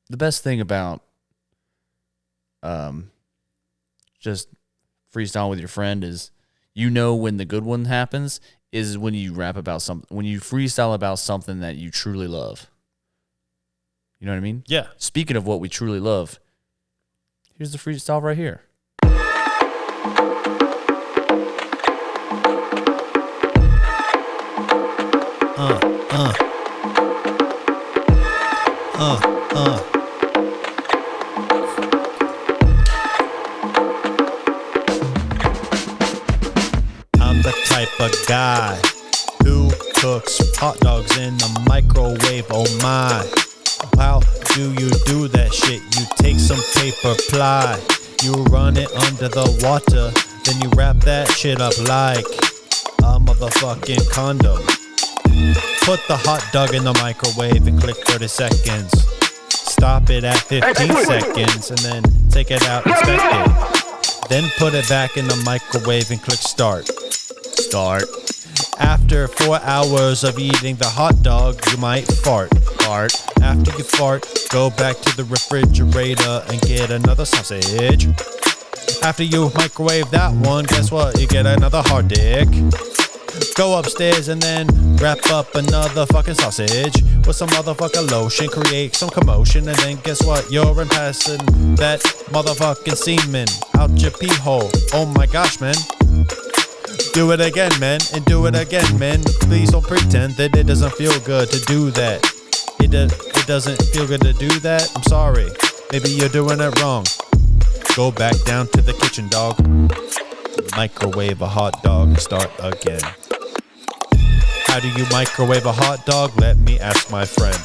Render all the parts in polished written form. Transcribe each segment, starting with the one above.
the best thing about just freestyle with your friend is, when the good one happens is when you rap about something, when you freestyle about something that you truly love. You know what I mean? Yeah. Speaking of what we truly love, here's the freestyle right here. I'm the type of guy who cooks hot dogs in the microwave. Oh my. How do you do that shit? You take some paper ply, you run it under the water, then you wrap that shit up like a motherfucking condom. Put the hot dog in the microwave and click 30 seconds. Stop it at 15 seconds and then take it out, inspect it. Then put it back in the microwave and click start. Start. After 4 hours of eating the hot dog, you might fart. Fart. After you fart, go back to the refrigerator and get another sausage. After you microwave that one, guess what? You get another hard dick. Go upstairs and then wrap up another fucking sausage with some motherfucking lotion, create some commotion, and then guess what? You're in passing that motherfucking semen out your pee hole. Oh my gosh, man. Do it again, man, and do it again, man. Please don't pretend that it doesn't feel good to do that. It doesn't feel good to do that. I'm sorry. Maybe you're doing it wrong. Go back down to the kitchen, dog. Microwave a hot dog and start again. How do you microwave a hot dog? Let me ask my friend.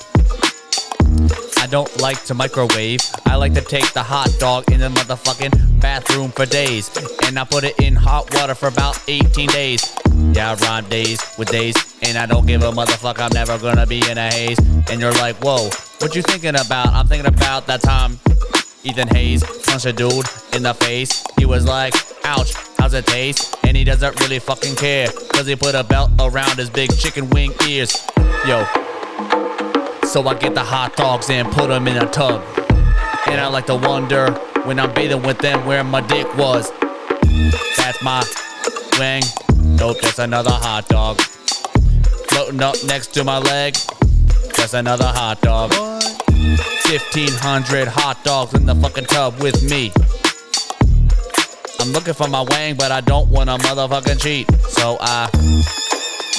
I don't like to microwave. I like to take the hot dog in the motherfucking bathroom for days, and I put it in hot water for about 18 days. Yeah, I rhyme days with days, and I don't give a motherfucker. I'm never gonna be in a haze. And you're like, whoa, what you thinking about? I'm thinking about that time Ethan Hayes punched a dude in the face. He was like, ouch, how's it taste? And he doesn't really fucking care, cause he put a belt around his big chicken wing ears. Yo, so I get the hot dogs and put them in a tub, and I like to wonder when I'm bathing with them where my dick was. That's my wing. Nope, that's another hot dog floating up next to my leg. That's another hot dog. 1,500 hot dogs in the fucking tub with me. I'm looking for my wang, but I don't want to motherfucking cheat, so I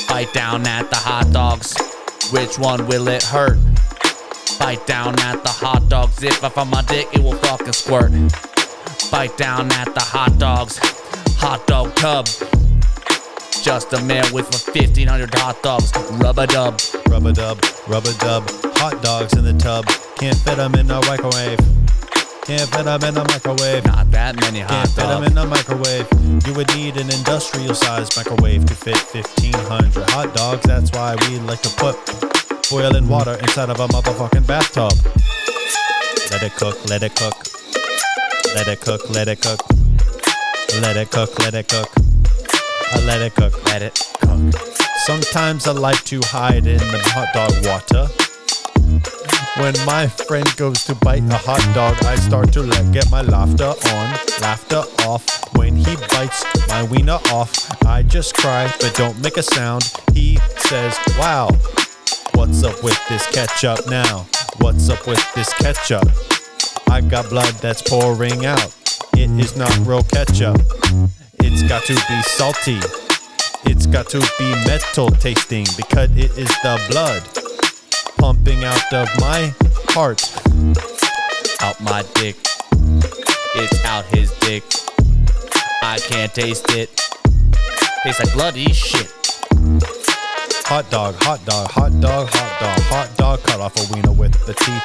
bite down at the hot dogs. Which one will it hurt? Bite down at the hot dogs. If I find my dick, it will fucking squirt. Bite down at the hot dogs. Hot dog tub. Just a man with 1,500 hot dogs. Rub-a-dub. Rub-a-dub, rub-a-dub. Hot dogs in the tub. Can't fit them in a microwave. Can't fit them in a microwave. Not that many hot dogs. Can't fit them in a microwave. You would need an industrial-sized microwave to fit 1,500 hot dogs. That's why we like to put boiling water inside of a motherfucking bathtub. Let it cook, let it cook. Let it cook, let it cook. Let it cook, let it cook. Let it cook, let it cook. Sometimes I like to hide in the hot dog water. When my friend goes to bite a hot dog, I start to get my laughter on, laughter off. When he bites my wiener off, I just cry but don't make a sound. He says, wow, what's up with this ketchup now? What's up with this ketchup? I got blood that's pouring out. It is not real ketchup. It's got to be salty. It's got to be metal tasting because it is the blood pumping out of my heart. Out my dick. It's out his dick. I can't taste it. Tastes like bloody shit. Hot dog, hot dog, hot dog, hot dog, hot dog. Cut off a wiener with the teeth.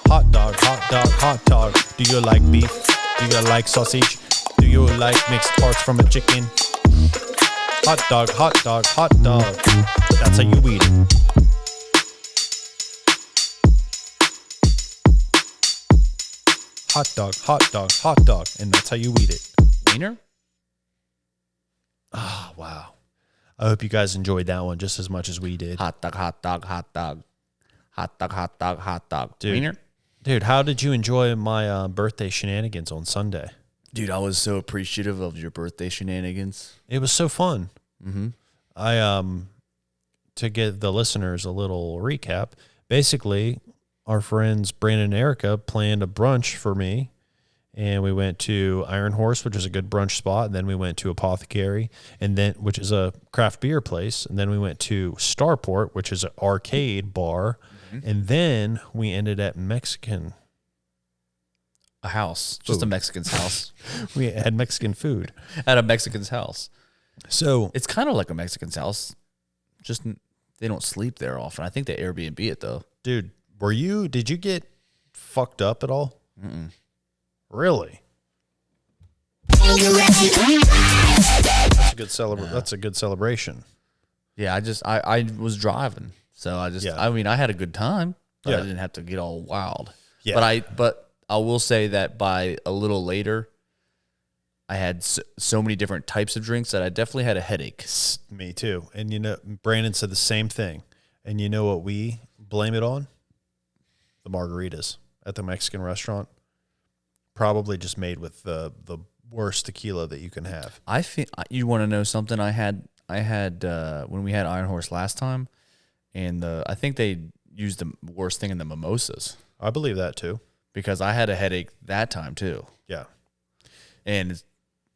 Hot dog, hot dog, hot dog. Do you like beef? Do you like sausage? Do you like mixed parts from a chicken? Hot dog, hot dog, hot dog. That's how you eat it. Hot dog, hot dog, hot dog. And that's how you eat it. Wiener? Ah, wow. I hope you guys enjoyed that one just as much as we did. Hot dog, hot dog, hot dog. Hot dog, hot dog, hot dog. Dude. Wiener. Dude, how did you enjoy my birthday shenanigans on Sunday? Dude, I was so appreciative of your birthday shenanigans. It was so fun. Mm-hmm. To give the listeners a little recap, basically, our friends Brandon and Erica planned a brunch for me, and we went to Iron Horse, which is a good brunch spot, and then we went to Apothecary, and then which is a craft beer place, and then we went to Starport, which is an arcade bar, and then we ended at Mexican. A house. Just a Mexican's house. We had Mexican food. At a Mexican's house. So It's kind of like a Mexican's house. Just they don't sleep there often. I think they Airbnb it, though. dude, did you get fucked up at all? Mm-mm. Really? That's a good celebration. Yeah, I was driving. So I mean, I had a good time, but I didn't have to get all wild. Yeah. But I will say that by a little later, I had so many different types of drinks that I definitely had a headache. Me too. And Brandon said the same thing. And you know what we blame it on? The margaritas at the Mexican restaurant. Probably just made with the worst tequila that you can have. I think you want to know something. I had when we had Iron Horse last time, and I think they used the worst thing in the mimosas. I believe that too. Because I had a headache that time too. Yeah. And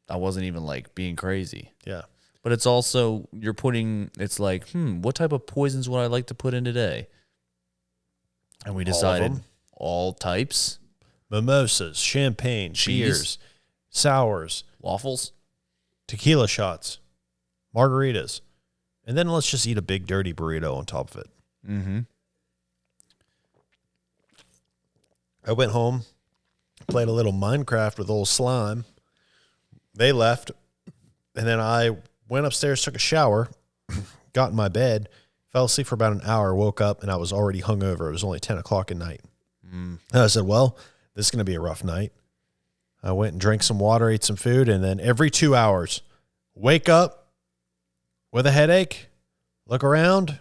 I wasn't even like being crazy. Yeah. But it's also, it's like, what type of poisons would I like to put in today? And we decided all types. Mimosas, champagne, beers, sours, Waffles. tequila shots, margaritas. And then let's just eat a big dirty burrito on top of it. Mm-hmm. I went home, played a little Minecraft with old Slime. They left, and then I went upstairs, took a shower, got in my bed, fell asleep for about an hour, woke up, and I was already hungover. It was only 10 o'clock at night. And I said, well, this is going to be a rough night. I went and drank some water, ate some food, and then every 2 hours, wake up with a headache, look around.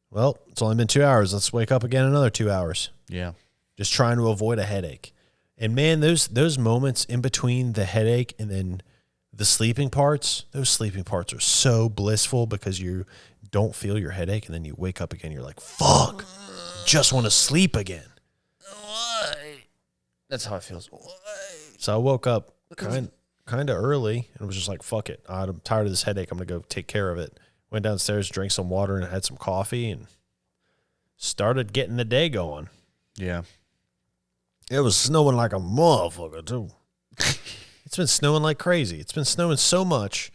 Well, it's only been 2 hours. Let's wake up again another 2 hours. Yeah. Just trying to avoid a headache. And man, those moments in between the headache and then the sleeping parts, those sleeping parts are so blissful because you don't feel your headache, and then you wake up again. You're like, fuck, just want to sleep again. Why? That's how it feels. Why? So I woke up kind of early and was just like, fuck it. I'm tired of this headache. I'm going to go take care of it. Went downstairs, drank some water, and had some coffee, and started getting the day going. Yeah. It was snowing like a motherfucker, too. It's been snowing like crazy. It's been snowing so much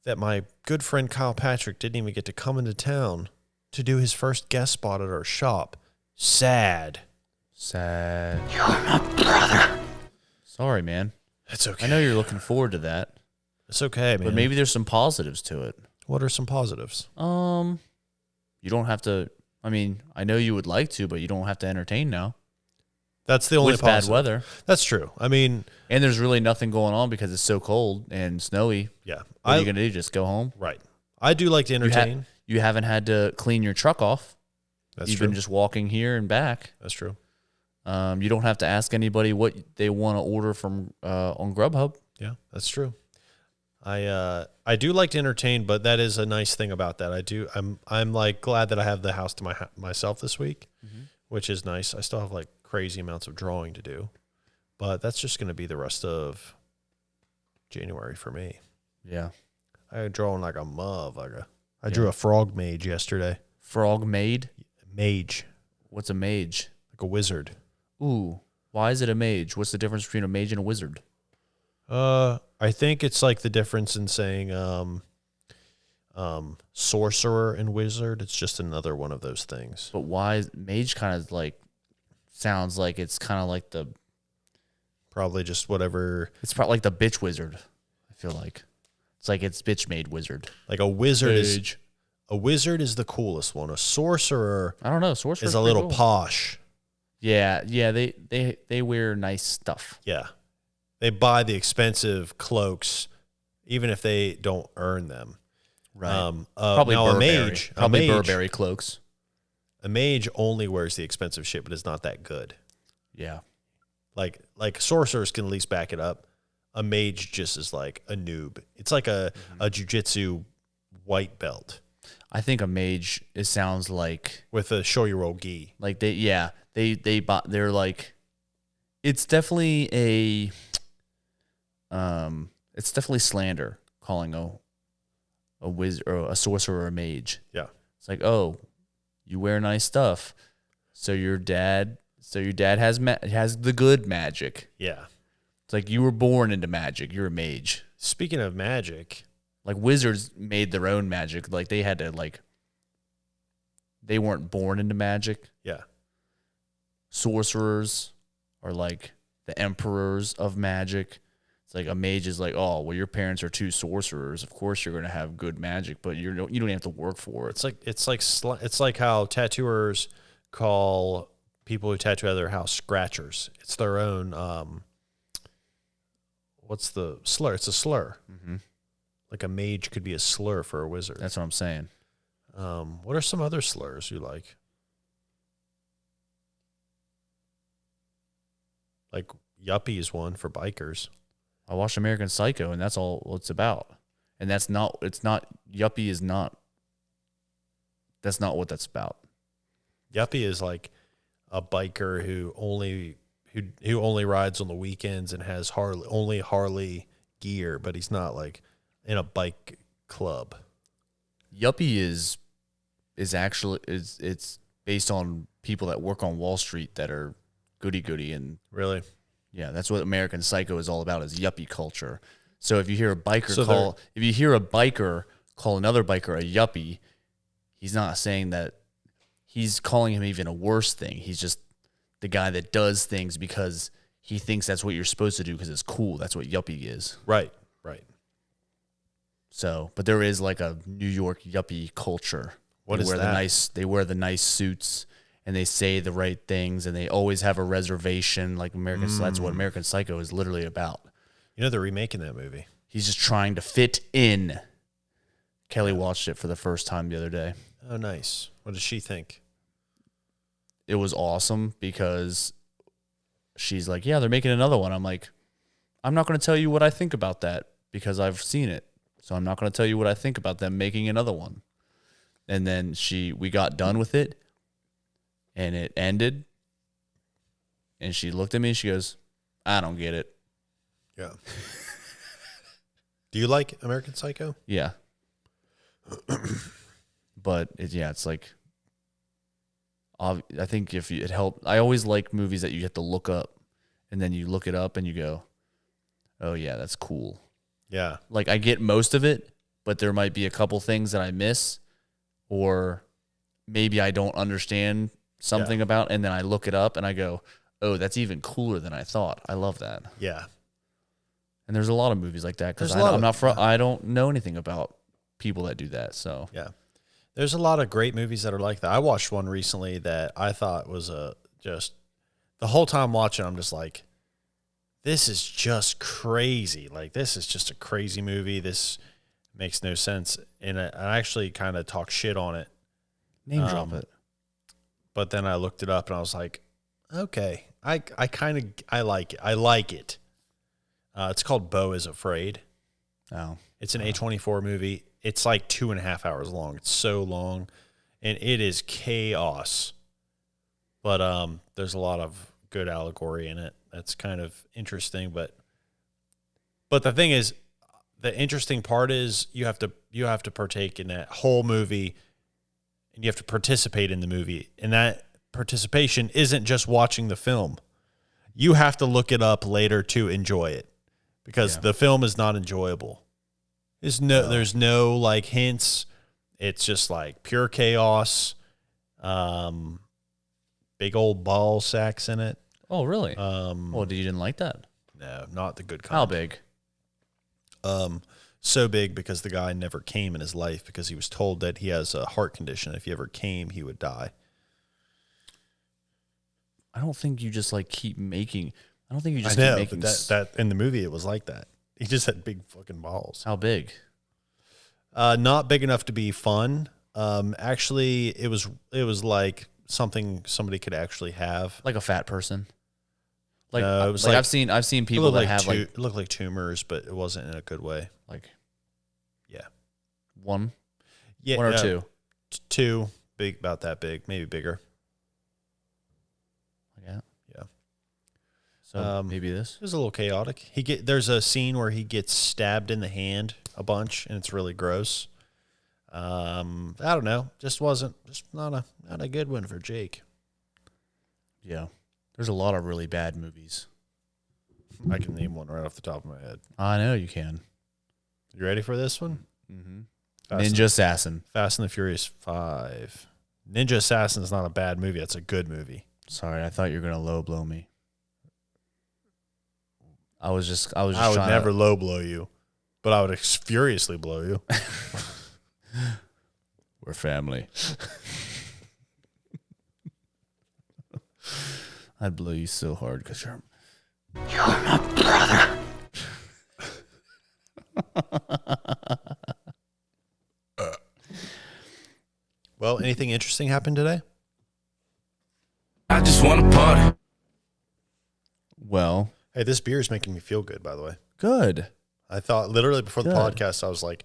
that my good friend Kyle Patrick didn't even get to come into town to do his first guest spot at our shop. Sad. You're my brother. Sorry, man. It's okay. I know you're looking forward to that. It's okay, man. But maybe there's some positives to it. What are some positives? You don't have to. I mean, I know you would like to, but you don't have to entertain now. That's the only with positive. bad weather. That's true. I mean, and there's really nothing going on because it's so cold and snowy. Yeah. What are you gonna do? Just go home? Right. I do like to entertain. You haven't had to clean your truck off. That's You've true. been just walking here and back. That's true. You don't have to ask anybody what they want to order from on Grubhub. Yeah, that's true. I do like to entertain, but that is a nice thing about that. I'm like glad that I have the house to myself this week, which is nice. I still have like crazy amounts of drawing to do, but that's just going to be the rest of January for me. Yeah. I drawing like a motherfucker. I drew a frog mage yesterday. Frog maid? Mage. What's a mage? Like a wizard. Ooh. Why is it a mage? What's the difference between a mage and a wizard? I think it's like the difference in saying sorcerer and wizard. It's just another one of those things. But why mage kind of like sounds like it's kind of like the probably just whatever. It's probably like the bitch wizard. I feel like it's like it's bitch made wizard. Like a wizard is the coolest one. A sorcerer, I don't know. Sorcerer is a little posh. Yeah. They wear nice stuff. Yeah. They buy the expensive cloaks, even if they don't earn them. Right. Probably now Burberry. a mage. Probably Burberry cloaks. A mage only wears the expensive shit, but is not that good. Yeah. Like sorcerers can at least back it up. A mage just is like a noob. It's like a jujitsu white belt. I think a mage, it sounds like with a show-your-old gi. Like they're like, it's definitely it's definitely slander calling a wizard or a sorcerer a mage. Yeah. It's like, oh, you wear nice stuff, so your dad has the good magic. Yeah. It's like you were born into magic. You're a mage. Speaking of magic, like wizards made their own magic. Like they had to they weren't born into magic. Yeah. Sorcerers are like the emperors of magic. It's like a mage is like, oh, well, your parents are two sorcerers. Of course, you're going to have good magic, but you don't even have to work for it. It's like how tattooers call people who tattoo out of their house scratchers. It's their own. What's the slur? It's a slur. Mm-hmm. Like a mage could be a slur for a wizard. That's what I'm saying. What are some other slurs you like? Like yuppie is one for bikers. I watched American Psycho, and that's all it's about. And that's not yuppie is not. That's not what that's about. Yuppie is like a biker who only rides on the weekends and has only Harley gear, but he's not like in a bike club. Yuppie is actually it's based on people that work on Wall Street that are goody and really. Yeah, that's what American Psycho is all about, is yuppie culture. So if you hear a biker call another biker a yuppie, he's not saying that, he's calling him even a worse thing. He's just the guy that does things because he thinks that's what you're supposed to do because it's cool. That's what yuppie is. Right. So, but there is like a New York yuppie culture. What is that? They wear the nice suits. And they say the right things, and they always have a reservation. Like that's what American Psycho is literally about. You know, they're remaking that movie. He's just trying to fit in. Kelly watched it for the first time the other day. Oh, nice. What does she think? It was awesome because she's like, yeah, they're making another one. I'm like, I'm not going to tell you what I think about that because I've seen it. So I'm not going to tell you what I think about them making another one. And then we got done with it. And it ended, and she looked at me, and she goes, I don't get it. Yeah. Do you like American Psycho? Yeah. But, it's like, I think it helped. I always like movies that you have to look up, and then you look it up, and you go, oh, yeah, that's cool. Yeah. Like, I get most of it, but there might be a couple things that I miss, or maybe I don't understand something about, and then I look it up and I go, oh, that's even cooler than I thought. I love that. Yeah. And there's a lot of movies like that because I don't know anything about people that do that. So yeah, there's a lot of great movies that are like that. I watched one recently that I thought was just the whole time watching, I'm just like, this is just crazy. Like, this is just a crazy movie. This makes no sense. And I actually kind of talk shit on it. Name drop it. But then I looked it up and I was like, okay, I like it. I like it. It's called Beau is Afraid. Oh. It's an A24 movie. It's like 2.5 hours long. It's so long. And it is chaos. But there's a lot of good allegory in it. That's kind of interesting. But the thing is, the interesting part is you have to partake in that whole movie. And you have to participate in the movie. And that participation isn't just watching the film. You have to look it up later to enjoy it. Because the film is not enjoyable. There's no like hints. It's just like pure chaos. Big old ball sacks in it. Oh, really? You didn't like that? No, not the good kind. How big? So big because the guy never came in his life because he was told that he has a heart condition. If he ever came, he would die. I don't think you just keep making. I don't think you just keep making that in the movie. It was like that. He just had big fucking balls. How big? Not big enough to be fun. Actually, it was like something somebody could actually have. Like a fat person. Like, No, it was I've seen people that have it looked like tumors, but it wasn't in a good way. like Yeah. one Yeah. or two. Two, big, about that big, maybe bigger. Yeah. Yeah. So maybe this. It was a little chaotic. There's a scene where he gets stabbed in the hand a bunch, and it's really gross. I don't know. Just not a good one for Jake. Yeah. There's a lot of really bad movies. I can name one right off the top of my head. I know you can. You ready for this one? Mm-hmm. Ninja Assassin. Fast and the Furious 5. Ninja Assassin is not a bad movie. It's a good movie. Sorry, I thought you were gonna low blow me. I would never low blow you, but I would furiously blow you. We're family. I'd blow you so hard because you're my brother. Well, anything interesting happened today? I just want to party. Well, Hey, this beer is making me feel good, by the way. good. I thought literally before the Good. podcast, I was like,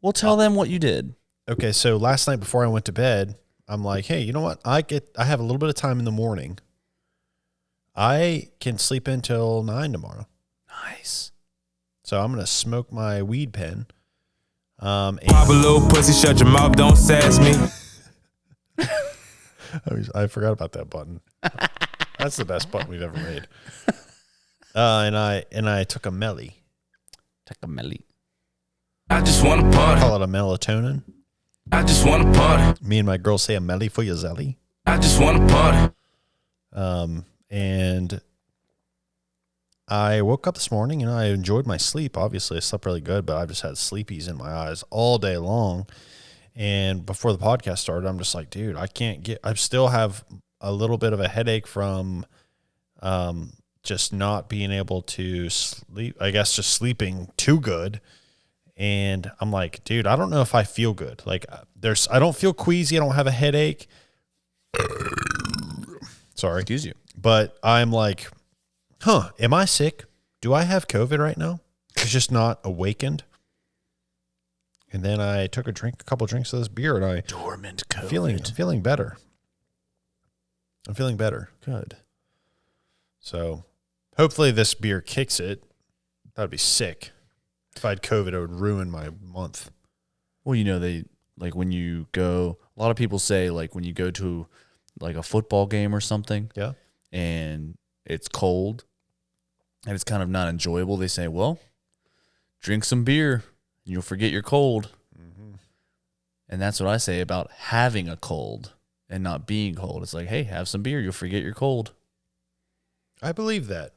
Well, tell them what you did. okay, so last night before I went to bed, I'm like, hey, you know what? I have a little bit of time in the morning. I can sleep until 9 tomorrow. Nice. So I'm going to smoke my weed pen. And Pop a little pussy, shut your mouth, don't sass me. I forgot about that button. That's the best button we've ever made. And I took a melly. Take a melly. I just want to party. Call it a melatonin. I just want to party. Me and my girl say a melly for your zelly. I just want to party. And I woke up this morning and I enjoyed my sleep. Obviously, I slept really good, but I've just had sleepies in my eyes all day long. And before the podcast started, I'm just like, dude, I still have a little bit of a headache from just not being able to sleep. I guess just sleeping too good. And I'm like, dude, I don't know if I feel good. Like I don't feel queasy. I don't have a headache. Sorry. Excuse you. But I'm like, am I sick? Do I have COVID right now? It's just not awakened. And then I took a couple drinks of this beer, and Dormant I'm COVID. feeling better. I'm feeling better. Good. So hopefully this beer kicks it. That'd be sick. If I had COVID, it would ruin my month. Well, when you go, a lot of people say like when you go to like a football game or something. Yeah. And it's cold and it's kind of not enjoyable. They say, well, drink some beer and you'll forget your cold. Mm-hmm. And that's what I say about having a cold and not being cold. It's like, hey, have some beer. You'll forget your cold. I believe that.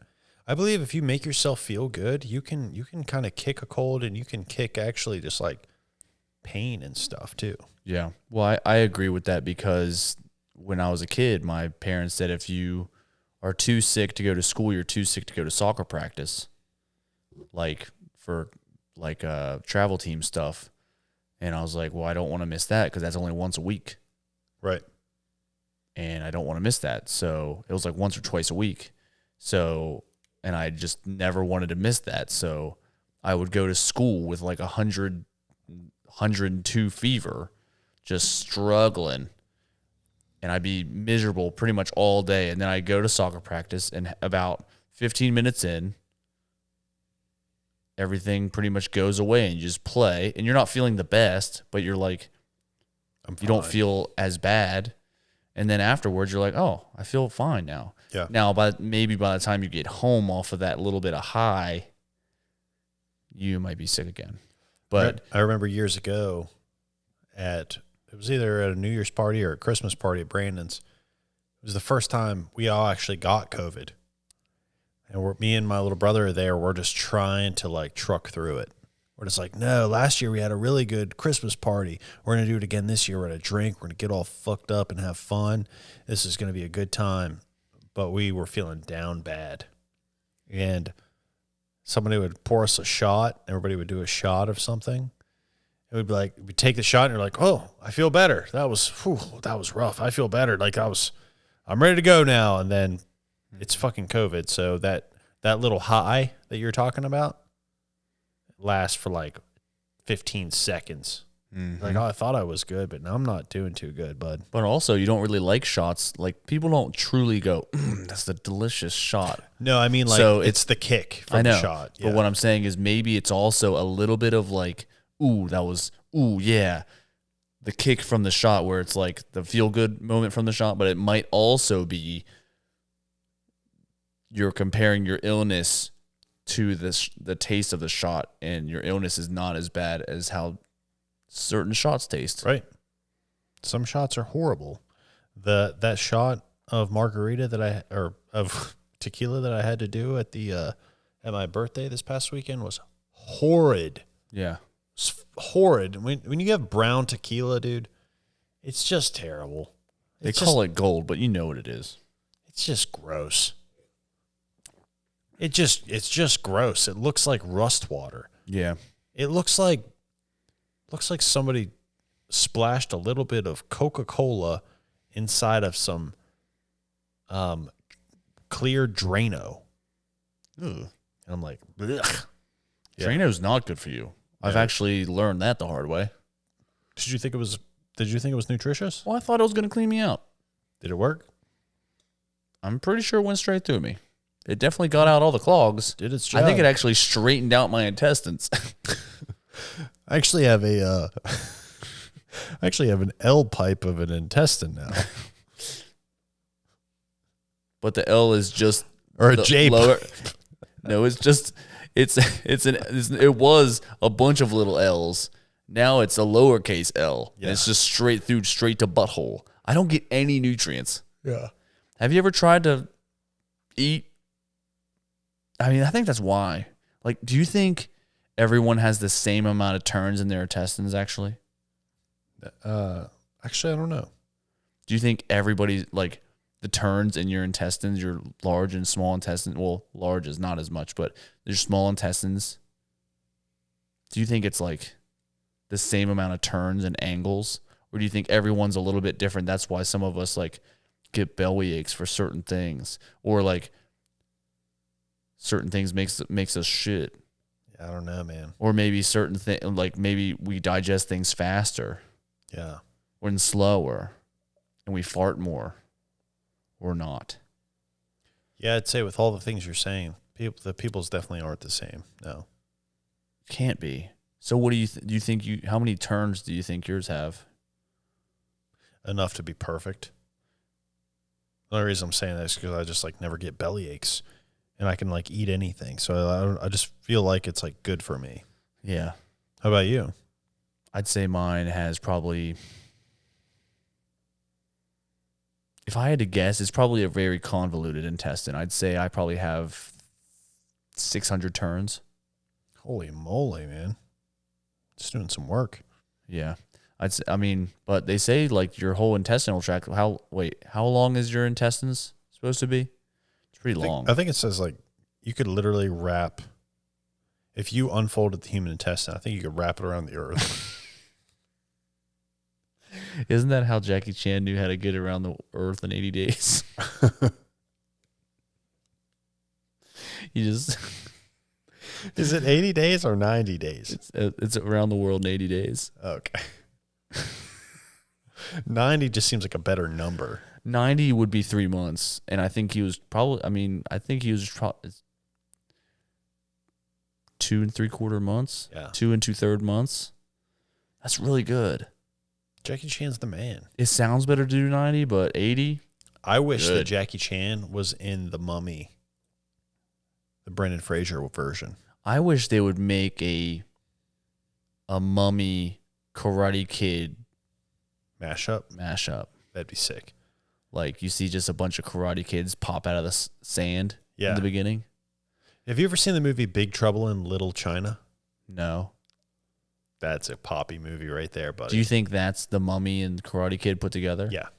I believe if you make yourself feel good, you can kind of kick a cold, and you can kick actually just like pain and stuff too. Yeah. Well, I agree with that because when I was a kid, my parents said if you are too sick to go to school, you're too sick to go to soccer practice, like for like travel team stuff. And I was like, well, I don't want to miss that because that's only once a week. Right. And I don't want to miss that. So it was like once or twice a week. So, and I just never wanted to miss that. So I would go to school with like 102 fever, just struggling. And I'd be miserable pretty much all day. And then I'd go to soccer practice, and about 15 minutes in, everything pretty much goes away and you just play. And you're not feeling the best, but you're like, you don't feel as bad. And then afterwards, you're like, oh, I feel fine now. Yeah. Now, maybe by the time you get home off of that little bit of high, you might be sick again. But I remember years ago it was either at a New Year's party or a Christmas party at Brandon's. It was the first time we all actually got COVID. And me and my little brother are there. We're just trying to like truck through it. We're just like, no, last year we had a really good Christmas party. We're going to do it again this year. We're going to drink. We're going to get all fucked up and have fun. This is going to be a good time. But we were feeling down bad. And somebody would pour us a shot. Everybody would do a shot of something. it would be like, we take the shot and you're like, oh, I feel better. That was rough. I feel better. Like I'm ready to go now. And then it's fucking COVID. So that little high that you're talking about lasts for like 15 seconds. Mm-hmm. Like, oh, I thought I was good, but now I'm not doing too good, bud. But also, you don't really like shots. Like, people don't truly go, that's a delicious shot. No, I mean, like, So it's the kick from I know, the shot. Yeah. But what I'm saying is maybe it's also a little bit of like, yeah. The kick from the shot where it's like the feel-good moment from the shot, but it might also be you're comparing your illness to the taste of the shot, and your illness is not as bad as how certain shots taste. Right. Some shots are horrible. That shot of margarita of tequila that I had to do at my birthday this past weekend was horrid. Yeah. It's horrid. When you have brown tequila, dude, it's just terrible. They call it gold, but you know what it is. It's just gross. It's just gross. It looks like rust water. Yeah. It looks like somebody splashed a little bit of Coca-Cola inside of some clear Drano. Ugh. And I'm like, blech. Yeah. Drano's not good for you. I've actually learned that the hard way. Did you think it was nutritious? Well, I thought it was going to clean me out. Did it work? I'm pretty sure it went straight through me. It definitely got out all the clogs. Did its job. I think it actually straightened out my intestines. I actually have an L pipe of an intestine now. But the L is just Or a J lower. pipe. No, it's just it was a bunch of little L's. Now it's a lowercase L. Yeah. And it's just straight to butthole. I don't get any nutrients. Yeah. Have you ever tried to eat? I mean, I think that's why. Like, do you think everyone has the same amount of turns in their intestines, actually? Actually, I don't know. Do you think everybody, like, the turns in your intestines, your large and small intestines, well, large is not as much, but there's small intestines. Do you think it's, like, the same amount of turns and angles? Or do you think everyone's a little bit different? That's why some of us, like, get belly aches for certain things. Or, like, certain things makes us shit. Yeah, I don't know, man. Or maybe certain things, like maybe we digest things faster. Yeah. Or slower. And we fart more. Or not. Yeah, I'd say with all the things you're saying, the peoples definitely aren't the same. No. Can't be. So what do you think how many turns do you think yours have? Enough to be perfect. The only reason I'm saying that is because I just like never get belly aches. And I can like eat anything. So I just feel like it's like good for me. Yeah. How about you? I'd say mine has probably, if I had to guess, it's probably a very convoluted intestine. I'd say I probably have 600 turns. Holy moly, man. Just doing some work. Yeah. But they say like your whole intestinal tract, how long is your intestines supposed to be? Pretty long. I think it says like you could literally wrap, if you unfolded the human intestine, I think you could wrap it around the earth. Isn't that how Jackie Chan knew how to get around the earth in 80 days? Is it 80 days or 90 days? It's around the world in 80 days. Okay. 90 just seems like a better number. 90 would be 3 months, and I think he was probably 2 3/4 months. Yeah. 2 2/3 months. That's really good. Jackie Chan's the man. It sounds better to do 90, but 80. I wish Good. that Jackie Chan was in The Mummy, the Brendan Fraser version. I wish they would make a Mummy Karate Kid mashup. That'd be sick. Like, you see just a bunch of Karate Kids pop out of the sand in Yeah. the beginning. Have you ever seen the movie Big Trouble in Little China? No. That's a poppy movie right there, buddy. Do you think that's the Mummy and Karate Kid put together? Yeah.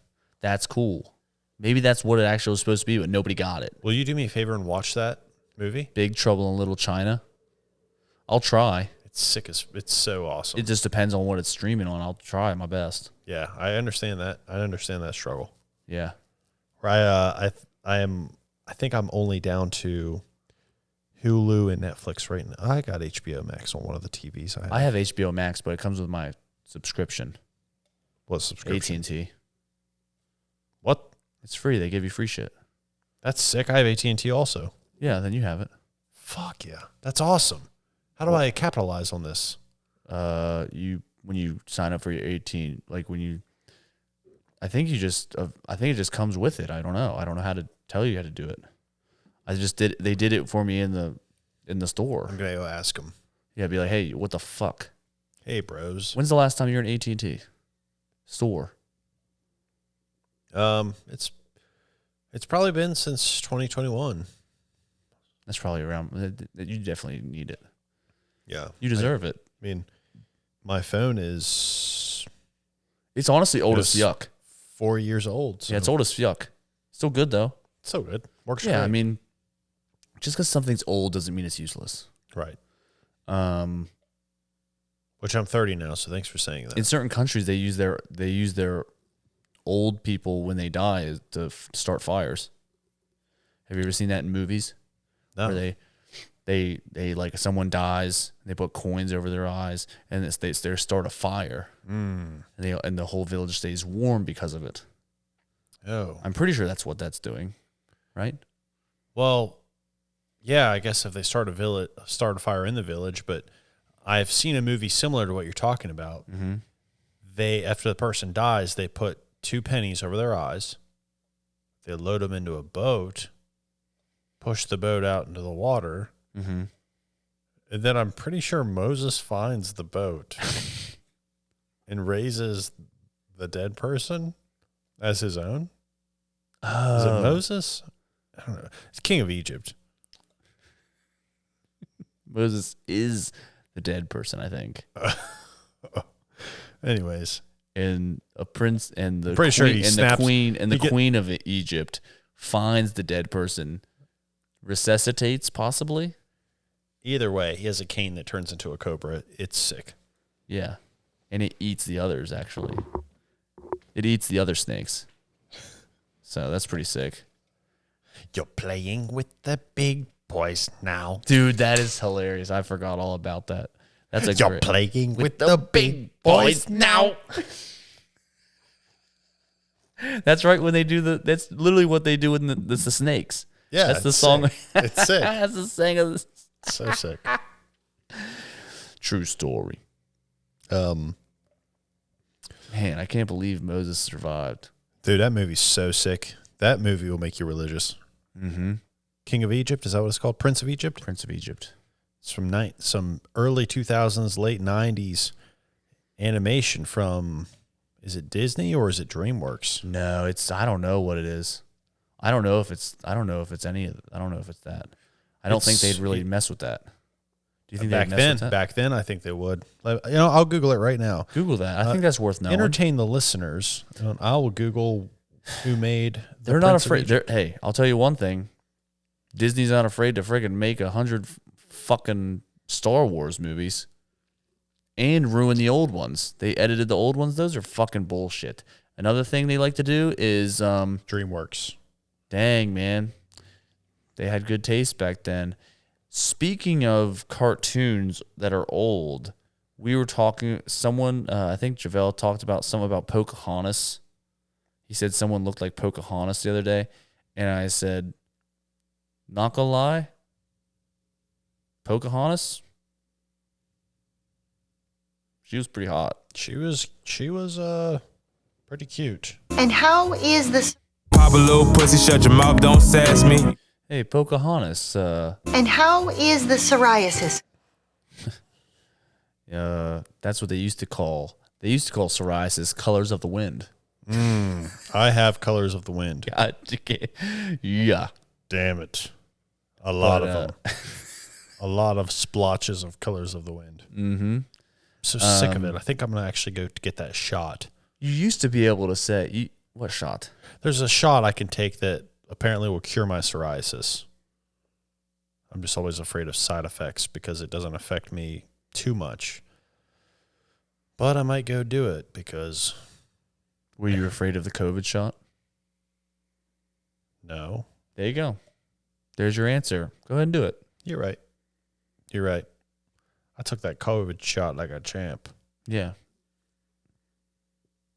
That's cool. Maybe that's what it actually was supposed to be, but nobody got it. Will you do me a favor and watch that movie? Big Trouble in Little China. I'll try. It's sick as it's so awesome. It just depends on what it's streaming on. I'll try my best. Yeah, I understand that. I understand that struggle. Yeah. I think I'm only down to Hulu and Netflix right now. I got HBO Max on one of the TVs I have. I have HBO Max, but it comes with my subscription. What subscription? AT&T. What? It's free. They give you free shit. That's sick. I have AT&T also. Yeah, then you have it. Fuck yeah. That's awesome. How do I capitalize on this? When you sign up for your 18, like when you, I think it just comes with it. I don't know how to tell you how to do it. They did it for me in the store. I'm gonna go ask them. Yeah, be like, hey, what the fuck? Hey, bros. When's the last time you were in AT&T store? It's probably been since 2021. That's probably around. You definitely need it. Yeah, You deserve it. I mean, my phone is It's honestly old as yuck. 4 years old. So. Yeah, it's old as yuck. Still good though. So good. Works Yeah, great. I mean, just because something's old doesn't mean it's useless. Right. Which I'm 30 now, so thanks for saying that. In certain countries, they use their old people when they die to start fires. Have you ever seen that in movies? No. Where they like someone dies, they put coins over their eyes, and they start a fire, and the whole village stays warm because of it. Oh. I'm pretty sure that's what that's doing, right? Well, yeah, I guess if they start a fire in the village, but I've seen a movie similar to what you're talking about. Mm-hmm. After the person dies, they put 2 pennies over their eyes. They load them into a boat, push the boat out into the water, Mm-hmm. and then I'm pretty sure Moses finds the boat and raises the dead person as his own. Is it Moses? I don't know. It's King of Egypt. Moses is the dead person, I think. Anyways, And a prince and the pretty sure queen, he and snaps- the queen of Egypt finds the dead person, resuscitates possibly. either way, he has a cane that turns into a cobra. It's sick. Yeah, and it eats the others. Actually, it eats the other snakes. So that's pretty sick. You're playing with the big boys now. Dude, that is hilarious. I forgot all about that. That's a You're great. playing with the big boys now. That's right. When they do that's literally what they do with the snakes. Yeah, That's the it's song. sick. It's sick. That's the saying of this. So sick. True story. Um, Man, I can't believe Moses survived. dude, that movie's so sick. That movie will make you religious. Mm-hmm. King of Egypt, is that what it's called? Prince of Egypt? Prince of Egypt. It's from some early 2000s, late 90s animation from, is it Disney or is it DreamWorks? No, I don't know what it is. I don't know if it's that. I don't think they'd really mess with that. Do you think they'd mess with that? Back then, I think they would. I'll Google it right now. Google that. I think that's worth knowing. Entertain the listeners. I will Google who made. They're not afraid. Hey, I'll tell you one thing. Disney's not afraid to friggin' make 100 fucking Star Wars movies and ruin the old ones. They edited the old ones. Those are fucking bullshit. Another thing they like to do is DreamWorks. Dang, man. They had good taste back then. Speaking of cartoons that are old, we were talking, I think JaVale talked about something about Pocahontas. He said someone looked like Pocahontas the other day. And I said, not gonna lie, Pocahontas, she was pretty hot. She was pretty cute. And how is this? Pop a little pussy, shut your mouth, don't sass me. Hey, Pocahontas, And how is the psoriasis? that's what they used to call psoriasis colors of the wind. I have Colors of the Wind. God, yeah. Damn it. A lot But, of them. A lot of splotches of Colors of the Wind. Mm-hmm. I'm so sick of it. I think I'm going to actually go to get that shot. You used to be able to say, what shot? There's a shot I can take that apparently will cure my psoriasis. I'm just always afraid of side effects because it doesn't affect me too much. But I might go do it because... Were you afraid of the COVID shot? No. There you go. There's your answer. Go ahead and do it. You're right. You're right. I took that COVID shot like a champ. Yeah.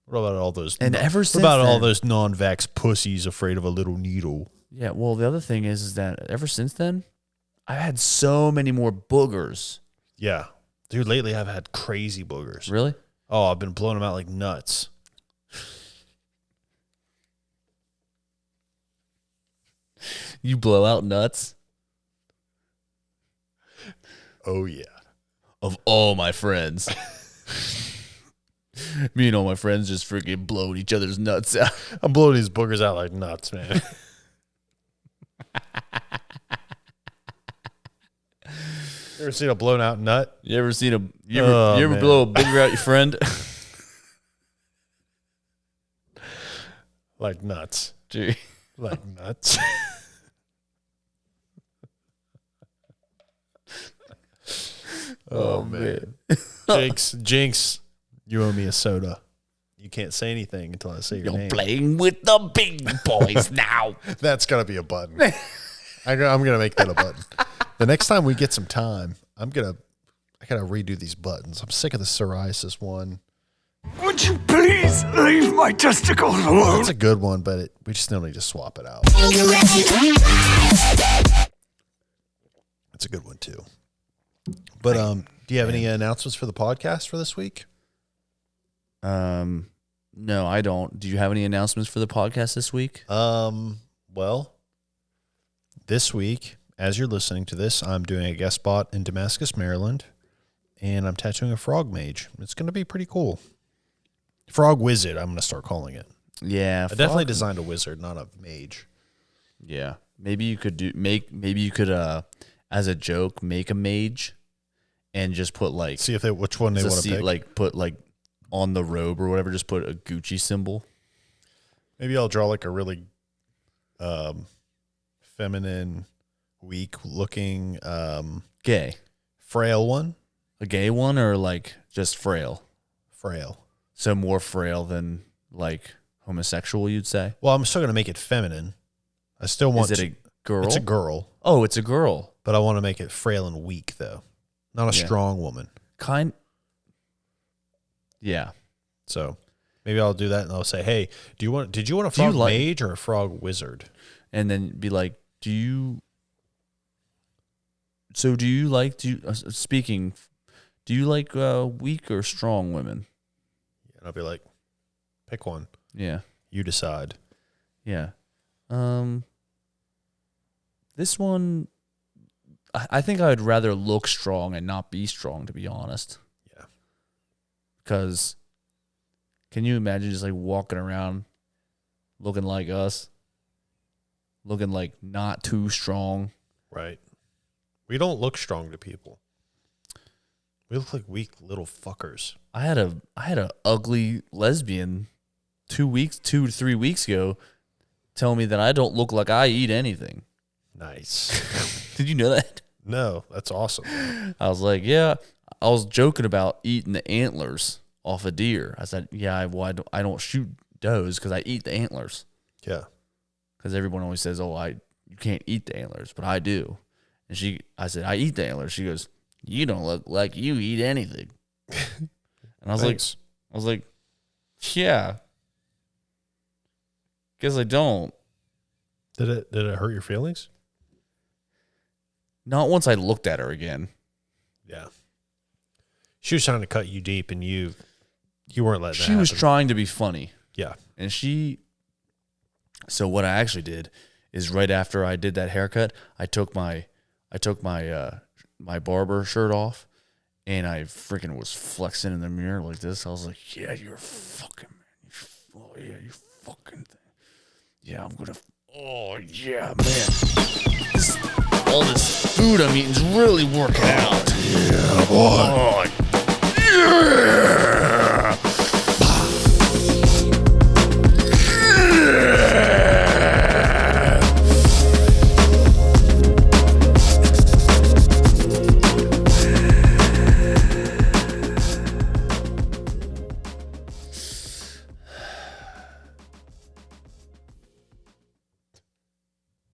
What about all those... And ever since What about all then- those non-vax pussies afraid of a little needle? Yeah, well, the other thing is that ever since then, I've had so many more boogers. Yeah. Dude, lately I've had crazy boogers. Really? Oh, I've been blowing them out like nuts. You blow out nuts? Oh, yeah. Of all my friends. Me and all my friends just freaking blowing each other's nuts out. I'm blowing these boogers out like nuts, man. You ever seen a blown out nut? You ever seen you Oh, ever man. blow a booger out your friend? Like nuts. Gee. Like nuts. Oh, man. Jinx, you owe me a soda. You can't say anything until I say your You're name. playing with the big boys now. That's gotta be a button. I'm gonna make that a button. The next time we get some time, I gotta redo these buttons. I'm sick of the psoriasis one. Would you please leave my testicles alone? That's a good one, but we just still need to swap it out. That's a good one too. But do you have any announcements for the podcast for this week? No, I don't. Do you have any announcements for the podcast this week? Well, this week, as you're listening to this, I'm doing a guest spot in Damascus, Maryland, and I'm tattooing a frog mage. It's going to be pretty cool. Frog wizard, I'm going to start calling it. Yeah, I definitely designed a wizard, not a mage. Yeah, maybe you could as a joke make a mage, and just put like See if which one they want to pick. like put like on the robe or whatever. Just put a Gucci symbol. Maybe I'll draw like a really feminine, weak-looking, Gay, frail one. a gay one, or like just frail. Frail. So more frail than like homosexual, you'd say. Well, I'm still going to make it feminine. I still want Is it a girl? It's a girl, Oh, it's a girl. but I want to make it frail and weak, though. Not a Yeah. strong woman. Yeah. So maybe I'll do that, and I'll say, "Hey, did you want a Do you frog like- mage or a frog wizard?" And then be like, do you like weak or strong women? And I'll be like, "Pick one. Yeah. You decide." Yeah. This one, I think I would rather look strong and not be strong, to be honest. Yeah. Because can you imagine just like walking around looking like us? Looking like not too strong. Right. We don't look strong to people. We look like weak little fuckers. I had a ugly lesbian 2 to 3 weeks ago tell me that I don't look like I eat anything. Nice. Did you know that? No, that's awesome. I was like, yeah. I was joking about eating the antlers off a deer. I said, yeah, I don't shoot does because I eat the antlers. Yeah. Because everyone always says, oh, you can't eat the antlers, but I do. And I said, I eat the antlers. She goes, you don't look like you eat anything. And I was Thanks. like, yeah. Guess I don't. Did it hurt your feelings? Not once I looked at her again. Yeah. She was trying to cut you deep, and you weren't letting that She was happen. trying to be funny. Yeah. And so what I actually did is right after I did that haircut, I took my my barber shirt off, and I freaking was flexing in the mirror like this. I was like, yeah, you're fucking man. You fucking thing. Yeah, I'm gonna. Oh yeah, man. All this food I'm eating is really working out. Yeah, boy. Oh, yeah.